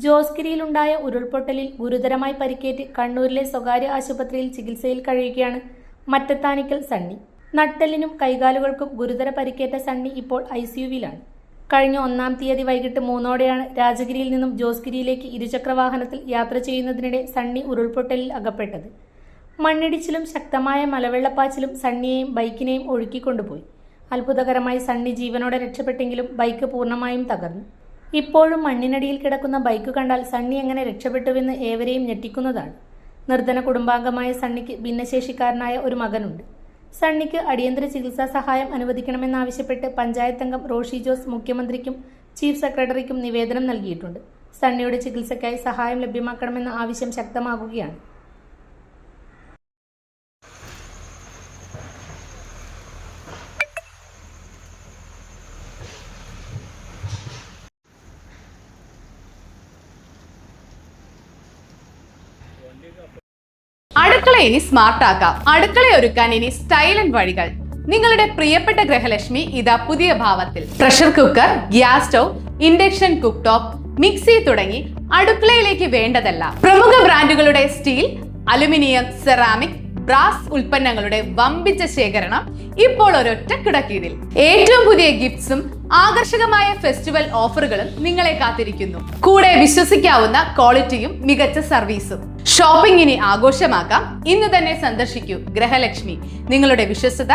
ജോസ്ഗിരിയിലുണ്ടായ ഉരുൾപൊട്ടലിൽ ഗുരുതരമായി പരിക്കേറ്റ് കണ്ണൂരിലെ സ്വകാര്യ ആശുപത്രിയിൽ ചികിത്സയിൽ കഴിയുകയാണ് മറ്റത്താനിക്കൽ സണ്ണി. നട്ടെല്ലിനും കൈകാലുകൾക്കും ഗുരുതര പരിക്കേറ്റ സണ്ണി ഇപ്പോൾ ICUവിലാണ്. കഴിഞ്ഞ 1-ാം തീയതി വൈകിട്ട് 3-ഓടെയാണ് രാജഗിരിയിൽ നിന്നും ജോസ്ഗിരിയിലേക്ക് ഇരുചക്രവാഹനത്തിൽ യാത്ര ചെയ്യുന്നതിനിടെ സണ്ണി ഉരുൾപൊട്ടലിൽ അകപ്പെട്ടത്. മണ്ണിടിച്ചിലും ശക്തമായ മലവെള്ളപ്പാച്ചിലും സണ്ണിയെയും ബൈക്കിനെയും ഒഴുക്കിക്കൊണ്ടുപോയി. അത്ഭുതകരമായി സണ്ണി ജീവനോടെ രക്ഷപ്പെട്ടെങ്കിലും ബൈക്ക് പൂർണ്ണമായും തകർന്നു. ഇപ്പോഴും മണ്ണിനടിയിൽ കിടക്കുന്ന ബൈക്ക് കണ്ടാൽ സണ്ണി എങ്ങനെ രക്ഷപ്പെട്ടുവെന്ന് ഏവരെയും ഞെട്ടിക്കുന്നതാണ്. നിർധന കുടുംബാംഗമായ സണ്ണിക്ക് ഭിന്നശേഷിക്കാരനായ ഒരു മകനുണ്ട്. സണ്ണിക്ക് അടിയന്തര ചികിത്സാ സഹായം അനുവദിക്കണമെന്നാവശ്യപ്പെട്ട് പഞ്ചായത്ത് അംഗം റോഷി ജോസ് മുഖ്യമന്ത്രിക്കും ചീഫ് സെക്രട്ടറിക്കും നിവേദനം നൽകിയിട്ടുണ്ട്. സണ്ണിയുടെ ചികിത്സയ്ക്കായി സഹായം ലഭ്യമാക്കണമെന്ന ആവശ്യം ശക്തമാകുകയാണ്. അടുക്കള ഇനി സ്മാർട്ട് ആക്കാം. അടുക്കള ഒരുക്കാൻ ഇനി സ്റ്റൈൽ ആൻഡ് വഴികൾ. നിങ്ങളുടെ പ്രിയപ്പെട്ട ഗൃഹലക്ഷ്മി ഇതാ പുതിയ ഭാവത്തിൽ. Pressure cooker, gas stove, induction cook top, mixie തുടങ്ങി അടുക്കളയിലേക്ക് വേണ്ടതെല്ലാം. പ്രമുഖ ബ്രാൻഡുകളുടെ സ്റ്റീൽ, അലുമിനിയം, സെറാമിക്, ബ്രാസ് ഉൽപ്പന്നങ്ങളുടെ വമ്പിച്ച ശേഖരണം ഇപ്പോൾ ഒരൊറ്റ കിടക്കീഴിൽ. ഏറ്റവും പുതിയ ഗിഫ്റ്റ്സും ആകർഷകമായ ഫെസ്റ്റിവൽ ഓഫറുകളും നിങ്ങളെ കാത്തിരിക്കുന്നു. കൂടെ വിശ്വസിക്കാവുന്ന ക്വാളിറ്റിയും മികച്ച സർവീസും. ഷോപ്പിംഗ് ഇനി ആഘോഷമാക്കാം. ഇന്ന് തന്നെ സന്ദർശിക്കൂ ഗൃഹലക്ഷ്മി. നിങ്ങളുടെ വിശ്വസ്തത